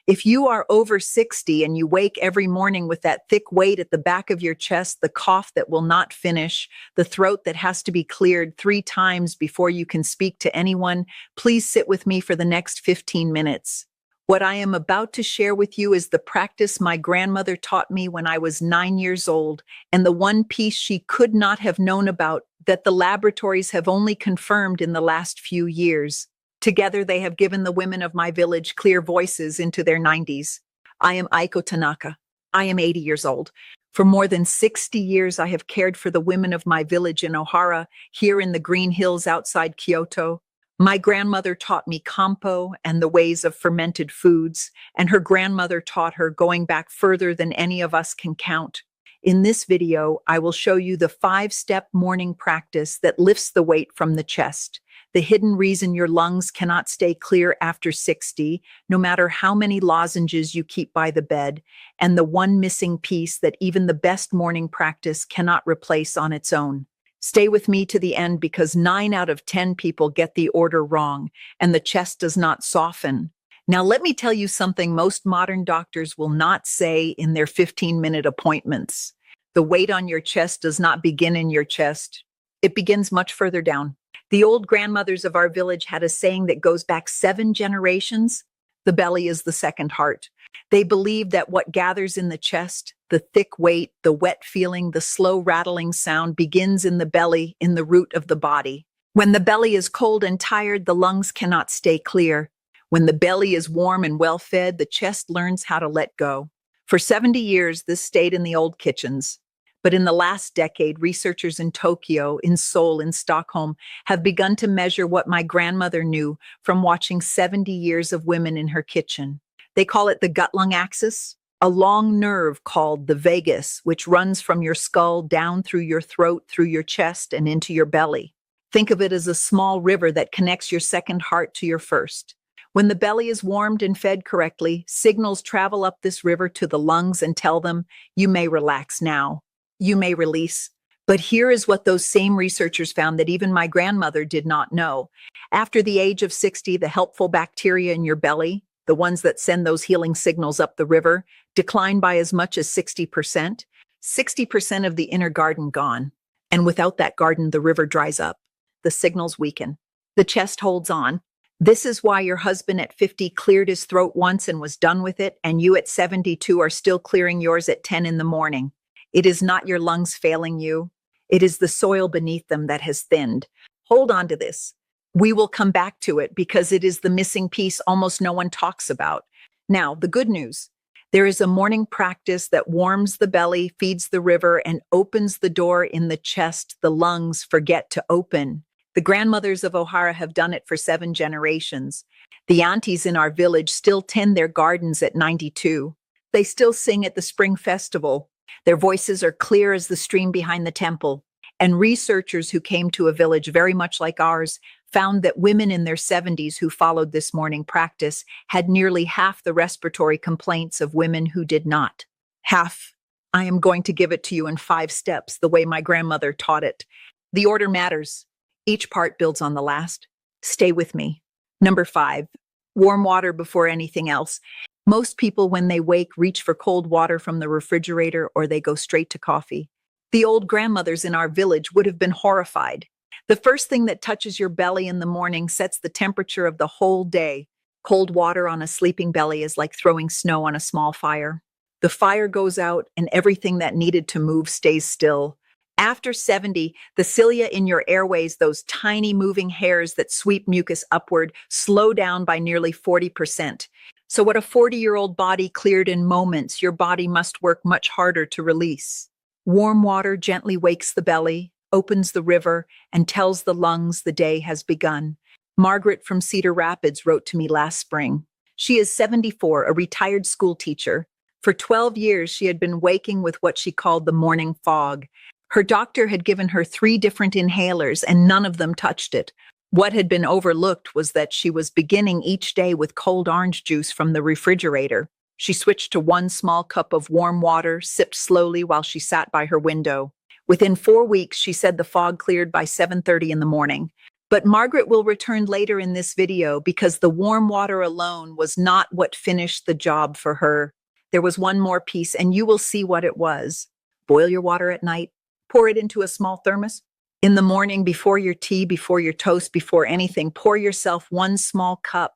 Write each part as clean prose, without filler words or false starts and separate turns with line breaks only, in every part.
If you are over 60 and you wake every morning with that thick weight at the back of your chest, the cough that will not finish, the throat that has to be cleared 3 times before you can speak to anyone, please sit with me for the next 15 minutes. What I am about to share with you is the practice my grandmother taught me when I was 9 years old, and the one piece she could not have known about that the laboratories have only confirmed in the last few years. Together, they have given the women of my village clear voices into their 90s. I am Aiko Tanaka. I am 80 years old. For more than 60 years, I have cared for the women of my village in Ohara, here in the green hills outside Kyoto. My grandmother taught me kampo and the ways of fermented foods, and her grandmother taught her going back further than any of us can count. In this video, I will show you the 5-step morning practice that lifts the weight from the chest, the hidden reason your lungs cannot stay clear after 60, no matter how many lozenges you keep by the bed, and the one missing piece that even the best morning practice cannot replace on its own. Stay with me to the end because 9 out of 10 people get the order wrong, and the chest does not soften. Now, let me tell you something most modern doctors will not say in their 15-minute appointments. The weight on your chest does not begin in your chest. It begins much further down. The old grandmothers of our village had a saying that goes back 7 generations. The belly is the second heart. They believed that what gathers in the chest, the thick weight, the wet feeling, the slow rattling sound begins in the belly, in the root of the body. When the belly is cold and tired, the lungs cannot stay clear. When the belly is warm and well-fed, the chest learns how to let go. For 70 years, this stayed in the old kitchens. But in the last decade, researchers in Tokyo, in Seoul, in Stockholm have begun to measure what my grandmother knew from watching 70 years of women in her kitchen. They call it the gut-lung axis, a long nerve called the vagus, which runs from your skull down through your throat, through your chest, and into your belly. Think of it as a small river that connects your second heart to your first. When the belly is warmed and fed correctly, signals travel up this river to the lungs and tell them, you may relax now. You may release. But here is what those same researchers found that even my grandmother did not know. After the age of 60, the helpful bacteria in your belly, the ones that send those healing signals up the river, decline by as much as 60%. 60% of the inner garden gone. And without that garden, the river dries up. The signals weaken. The chest holds on. This is why your husband at 50 cleared his throat once and was done with it, and you at 72 are still clearing yours at 10 in the morning. It is not your lungs failing you. It is the soil beneath them that has thinned. Hold on to this. We will come back to it because it is the missing piece almost no one talks about. Now, the good news. There is a morning practice that warms the belly, feeds the river, and opens the door in the chest the lungs forget to open. The grandmothers of Ohara have done it for 7 generations. The aunties in our village still tend their gardens at 92. They still sing at the spring festival. Their voices are clear as the stream behind the temple. And researchers who came to a village very much like ours found that women in their 70s who followed this morning practice had nearly half the respiratory complaints of women who did not. Half. I am going to give it to you in 5 steps, the way my grandmother taught it. The order matters. Each part builds on the last. Stay with me. Number 5, warm water before anything else. Most people, when they wake, reach for cold water from the refrigerator or they go straight to coffee. The old grandmothers in our village would have been horrified. The first thing that touches your belly in the morning sets the temperature of the whole day. Cold water on a sleeping belly is like throwing snow on a small fire. The fire goes out and everything that needed to move stays still. After 70, the cilia in your airways, those tiny moving hairs that sweep mucus upward, slow down by nearly 40%. So what a 40-year-old body cleared in moments, your body must work much harder to release. Warm water gently wakes the belly, opens the river, and tells the lungs the day has begun. Margaret from Cedar Rapids wrote to me last spring. She is 74, a retired school teacher. For 12 years, she had been waking with what she called the morning fog. Her doctor had given her 3 different inhalers, and none of them touched it. What had been overlooked was that she was beginning each day with cold orange juice from the refrigerator. She switched to 1 small cup of warm water, sipped slowly while she sat by her window. Within 4 weeks, she said the fog cleared by 7:30 in the morning. But Margaret will return later in this video because the warm water alone was not what finished the job for her. There was one more piece, and you will see what it was. Boil your water at night, pour it into a small thermos. In the morning, before your tea, before your toast, before anything, pour yourself one small cup,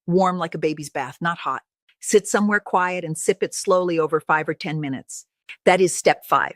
warm like a baby's bath, not hot. Sit somewhere quiet and sip it slowly over 5 or 10 minutes. That is step 5.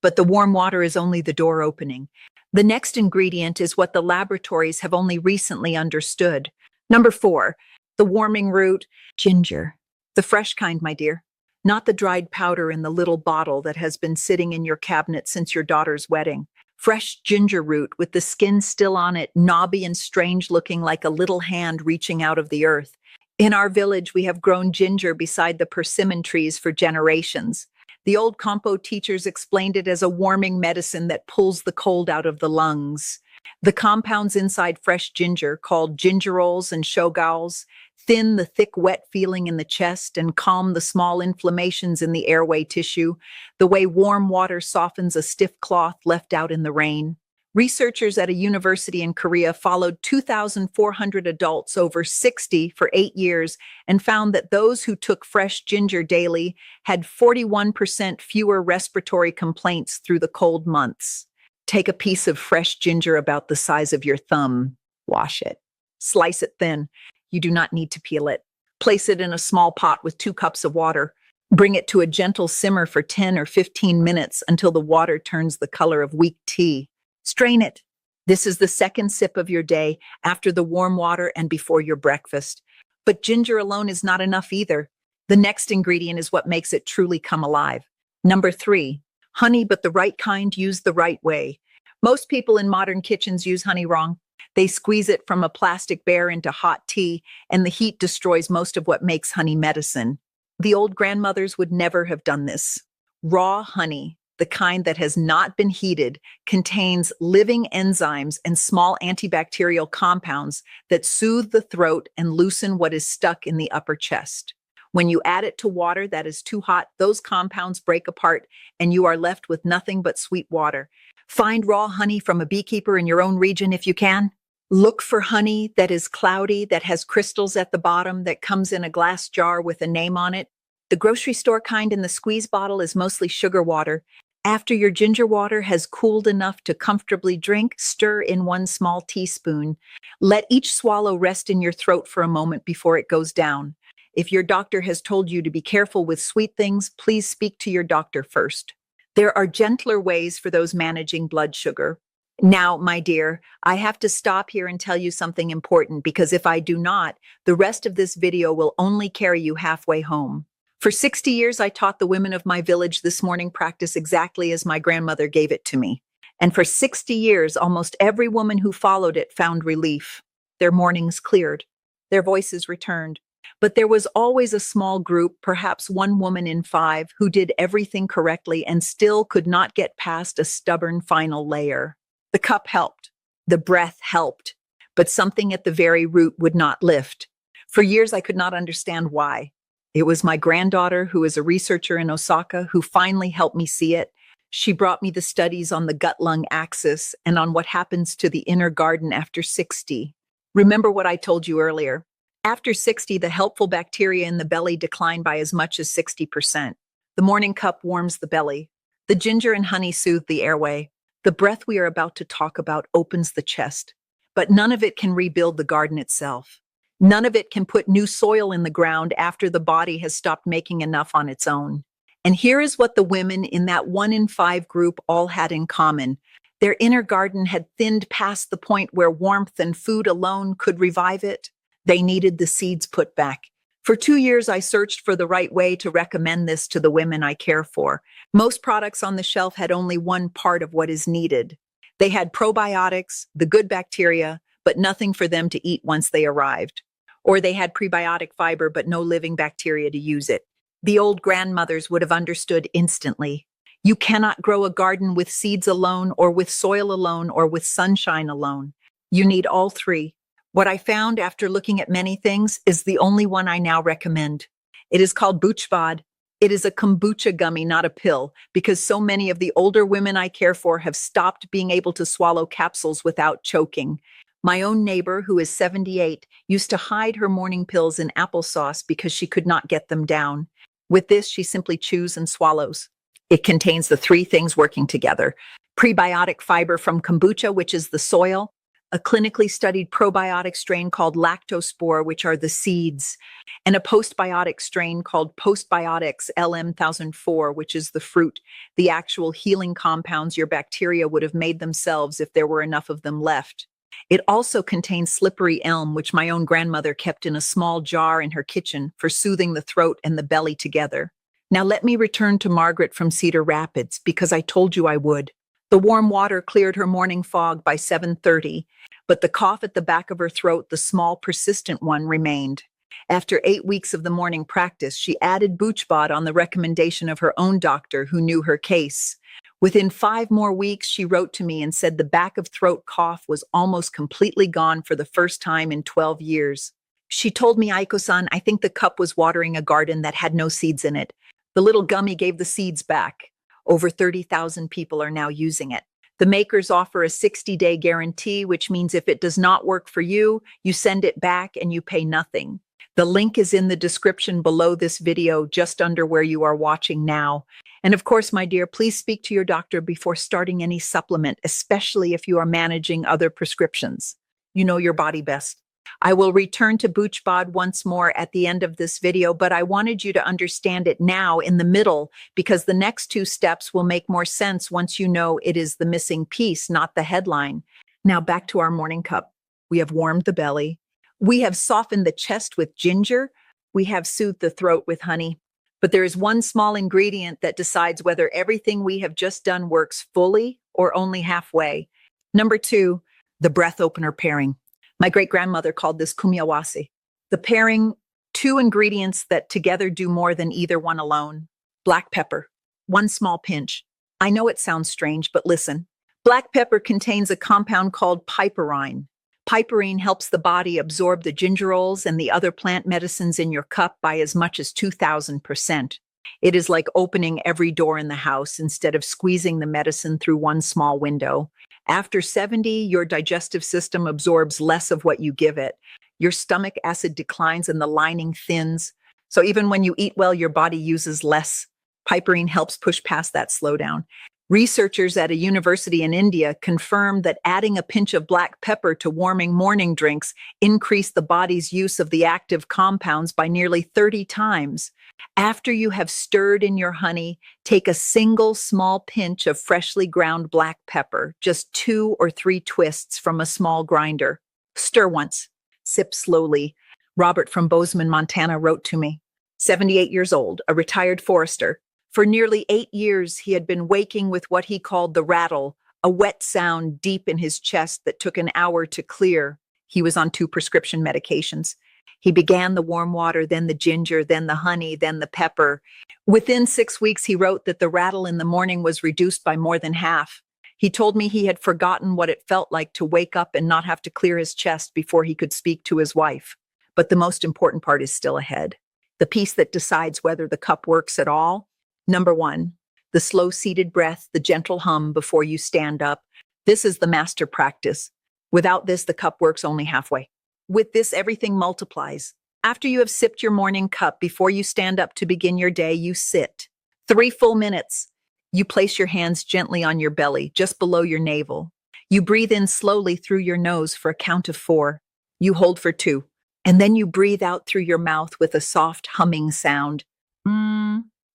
But the warm water is only the door opening. The next ingredient is what the laboratories have only recently understood. Number 4, the warming root, ginger. The fresh kind, my dear. Not the dried powder in the little bottle that has been sitting in your cabinet since your daughter's wedding. Fresh ginger root with the skin still on it, knobby and strange looking like a little hand reaching out of the earth. In our village, we have grown ginger beside the persimmon trees for generations. The old compo teachers explained it as a warming medicine that pulls the cold out of the lungs. The compounds inside fresh ginger, called gingerols and shogals, thin the thick, wet feeling in the chest and calm the small inflammations in the airway tissue, the way warm water softens a stiff cloth left out in the rain. Researchers at a university in Korea followed 2,400 adults over 60 for 8 years and found that those who took fresh ginger daily had 41% fewer respiratory complaints through the cold months. Take a piece of fresh ginger about the size of your thumb. Wash it. Slice it thin. You do not need to peel it. Place it in a small pot with 2 cups of water. Bring it to a gentle simmer for 10 or 15 minutes until the water turns the color of weak tea. Strain it. This is the second sip of your day, after the warm water and before your breakfast. But ginger alone is not enough either. The next ingredient is what makes it truly come alive. Number 3, honey, but the right kind used the right way. Most people in modern kitchens use honey wrong. They squeeze it from a plastic bear into hot tea, and the heat destroys most of what makes honey medicine. The old grandmothers would never have done this. Raw honey, the kind that has not been heated, contains living enzymes and small antibacterial compounds that soothe the throat and loosen what is stuck in the upper chest. When you add it to water that is too hot, those compounds break apart and you are left with nothing but sweet water. Find raw honey from a beekeeper in your own region if you can. Look for honey that is cloudy, that has crystals at the bottom, that comes in a glass jar with a name on it. The grocery store kind in the squeeze bottle is mostly sugar water. After your ginger water has cooled enough to comfortably drink, stir in 1 small teaspoon. Let each swallow rest in your throat for a moment before it goes down. If your doctor has told you to be careful with sweet things, please speak to your doctor first. There are gentler ways for those managing blood sugar. Now, my dear, I have to stop here and tell you something important, because if I do not, the rest of this video will only carry you halfway home. For 60 years, I taught the women of my village this morning practice exactly as my grandmother gave it to me. And for 60 years, almost every woman who followed it found relief. Their mornings cleared. Their voices returned. But there was always a small group, perhaps 1 woman in 5, who did everything correctly and still could not get past a stubborn final layer. The cup helped. The breath helped. But something at the very root would not lift. For years, I could not understand why. It was my granddaughter, who is a researcher in Osaka, who finally helped me see it. She brought me the studies on the gut-lung axis and on what happens to the inner garden after 60. Remember what I told you earlier. After 60, the helpful bacteria in the belly decline by as much as 60%. The morning cup warms the belly. The ginger and honey soothe the airway. The breath we are about to talk about opens the chest. But none of it can rebuild the garden itself. None of it can put new soil in the ground after the body has stopped making enough on its own. And here is what the women in that 1 in 5 group all had in common. Their inner garden had thinned past the point where warmth and food alone could revive it. They needed the seeds put back. For 2 years, I searched for the right way to recommend this to the women I care for. Most products on the shelf had only one part of what is needed. They had probiotics, the good bacteria, but nothing for them to eat once they arrived. Or they had prebiotic fiber, but no living bacteria to use it. The old grandmothers would have understood instantly. You cannot grow a garden with seeds alone, or with soil alone, or with sunshine alone. You need all 3. What I found after looking at many things is the only one I now recommend. It is called BoochBod. It is a kombucha gummy, not a pill, because so many of the older women I care for have stopped being able to swallow capsules without choking. My own neighbor, who is 78, used to hide her morning pills in applesauce because she could not get them down. With this, she simply chews and swallows. It contains the three things working together: prebiotic fiber from kombucha, which is the soil, a clinically studied probiotic strain called lactospore, which are the seeds, and a postbiotic strain called postbiotics LM1004, which is the fruit, the actual healing compounds your bacteria would have made themselves if there were enough of them left. It also contains slippery elm, which my own grandmother kept in a small jar in her kitchen for soothing the throat and the belly together. Now let me return to Margaret from Cedar Rapids, because I told you I would. The warm water cleared her morning fog by 7:30, but the cough at the back of her throat, the small persistent one, remained. After 8 weeks of the morning practice, she added BoochBod on the recommendation of her own doctor who knew her case. Within 5 more weeks, she wrote to me and said the back of throat cough was almost completely gone for the first time in 12 years. She told me, Aiko-san, I think the cup was watering a garden that had no seeds in it. The little gummy gave the seeds back. Over 30,000 people are now using it. The makers offer a 60-day guarantee, which means if it does not work for you, you send it back and you pay nothing. The link is in the description below this video, just under where you are watching now. And of course, my dear, please speak to your doctor before starting any supplement, especially if you are managing other prescriptions. You know your body best. I will return to BoochBod once more at the end of this video, but I wanted you to understand it now in the middle, because the next two steps will make more sense once you know it is the missing piece, not the headline. Now back to our morning cup. We have warmed the belly. We have softened the chest with ginger. We have soothed the throat with honey. But there is one small ingredient that decides whether everything we have just done works fully or only halfway. Number 2, the breath opener pairing. My great-grandmother called this kumyawasi. The pairing, 2 ingredients that together do more than either one alone. Black pepper, 1 small pinch. I know it sounds strange, but listen. Black pepper contains a compound called piperine. Piperine helps the body absorb the gingerols and the other plant medicines in your cup by as much as 2,000%. It is like opening every door in the house instead of squeezing the medicine through one small window. After 70, your digestive system absorbs less of what you give it. Your stomach acid declines and the lining thins. So even when you eat well, your body uses less. Piperine helps push past that slowdown. Researchers at a university in India confirmed that adding a pinch of black pepper to warming morning drinks increased the body's use of the active compounds by nearly 30 times. After you have stirred in your honey, take a single small pinch of freshly ground black pepper, just 2 or 3 twists from a small grinder. Stir once. Sip slowly. Robert from Bozeman, Montana wrote to me. 78 years old, a retired forester. For nearly 8 years, he had been waking with what he called the rattle, a wet sound deep in his chest that took an hour to clear. He was on 2 prescription medications. He began the warm water, then the ginger, then the honey, then the pepper. Within 6 weeks, he wrote that the rattle in the morning was reduced by more than half. He told me he had forgotten what it felt like to wake up and not have to clear his chest before he could speak to his wife. But the most important part is still ahead. The piece that decides whether the cup works at all. Number 1, the slow-seated breath, the gentle hum before you stand up. This is the master practice. Without this, the cup works only halfway. With this, everything multiplies. After you have sipped your morning cup, before you stand up to begin your day, you sit. 3 full minutes. You place your hands gently on your belly, just below your navel. You breathe in slowly through your nose for a count of 4. You hold for 2. And then you breathe out through your mouth with a soft humming sound.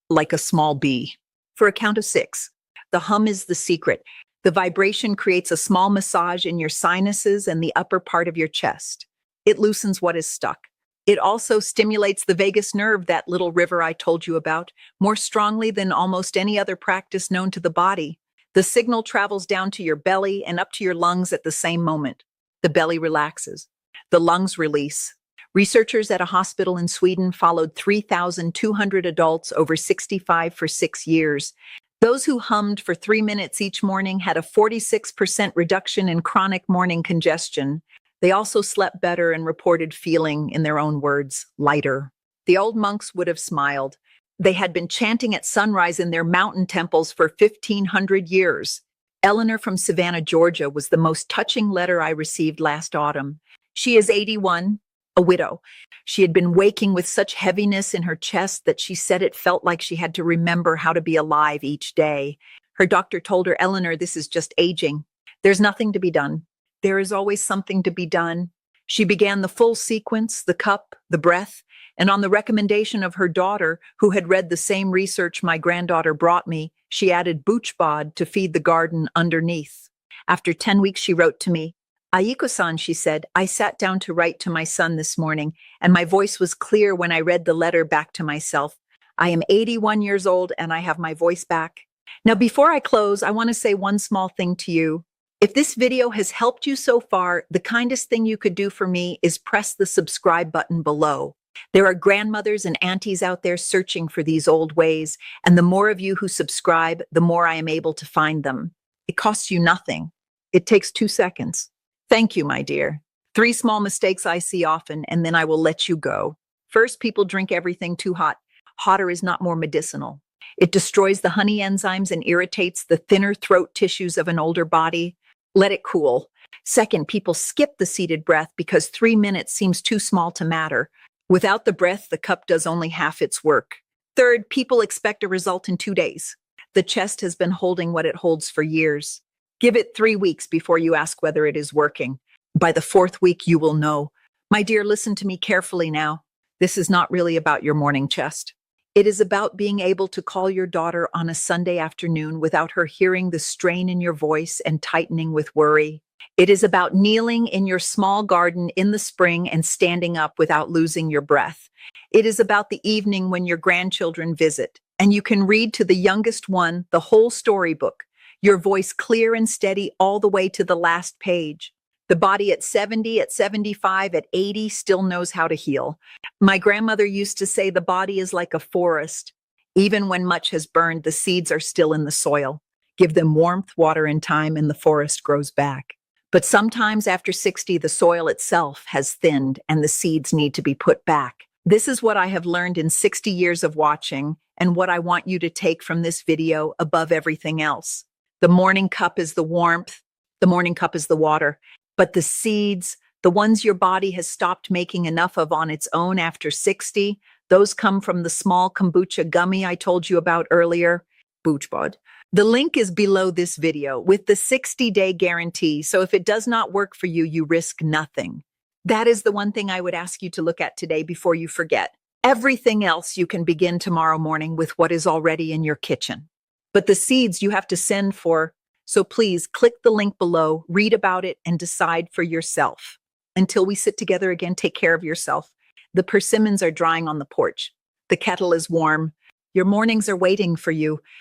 Like a small bee. For a count of 6. The hum is the secret. The vibration creates a small massage in your sinuses and the upper part of your chest. It loosens what is stuck. It also stimulates the vagus nerve, that little river I told you about, more strongly than almost any other practice known to the body. The signal travels down to your belly and up to your lungs at the same moment. The belly relaxes. The lungs release. Researchers at a hospital in Sweden followed 3,200 adults over 65 for 6 years. Those who hummed for 3 minutes each morning had a 46% reduction in chronic morning congestion. They also slept better and reported feeling, in their own words, lighter. The old monks would have smiled. They had been chanting at sunrise in their mountain temples for 1,500 years. Eleanor from Savannah, Georgia was the most touching letter I received last autumn. She is 81, a widow. She had been waking with such heaviness in her chest that she said it felt like she had to remember how to be alive each day. Her doctor told her, Eleanor, this is just aging. There's nothing to be done. There is always something to be done. She began the full sequence, the cup, the breath, and on the recommendation of her daughter, who had read the same research my granddaughter brought me, she added BoochBod to feed the garden underneath. After 10 weeks, she wrote to me, Aiko-san, she said, I sat down to write to my son this morning, and my voice was clear when I read the letter back to myself. I am 81 years old, and I have my voice back. Now, before I close, I want to say one small thing to you. If this video has helped you so far, the kindest thing you could do for me is press the subscribe button below. There are grandmothers and aunties out there searching for these old ways, and the more of you who subscribe, the more I am able to find them. It costs you nothing. It takes 2 seconds. Thank you, my dear. 3 small mistakes I see often, and then I will let you go. First, people drink everything too hot. Hotter is not more medicinal. It destroys the honey enzymes and irritates the thinner throat tissues of an older body. Let it cool. Second, people skip the seated breath because 3 minutes seems too small to matter. Without the breath, the cup does only half its work. Third, people expect a result in 2 days. The chest has been holding what it holds for years. Give it 3 weeks before you ask whether it is working. By the 4th week, you will know. My dear, listen to me carefully now. This is not really about your morning chest. It is about being able to call your daughter on a Sunday afternoon without her hearing the strain in your voice and tightening with worry. It is about kneeling in your small garden in the spring and standing up without losing your breath. It is about the evening when your grandchildren visit, and you can read to the youngest one the whole storybook, your voice clear and steady all the way to the last page. The body at 70, at 75, at 80 still knows how to heal. My grandmother used to say the body is like a forest. Even when much has burned, the seeds are still in the soil. Give them warmth, water, and time, and the forest grows back. But sometimes after 60, the soil itself has thinned and the seeds need to be put back. This is what I have learned in 60 years of watching and what I want you to take from this video above everything else. The morning cup is the warmth. The morning cup is the water. But the seeds, the ones your body has stopped making enough of on its own after 60, those come from the small kombucha gummy I told you about earlier, BoochBod. The link is below this video with the 60-day guarantee, so if it does not work for you, you risk nothing. That is the one thing I would ask you to look at today before you forget. Everything else you can begin tomorrow morning with what is already in your kitchen. But the seeds you have to send for. So please click the link below, read about it, and decide for yourself. Until we sit together again, take care of yourself. The persimmons are drying on the porch. The kettle is warm. Your mornings are waiting for you.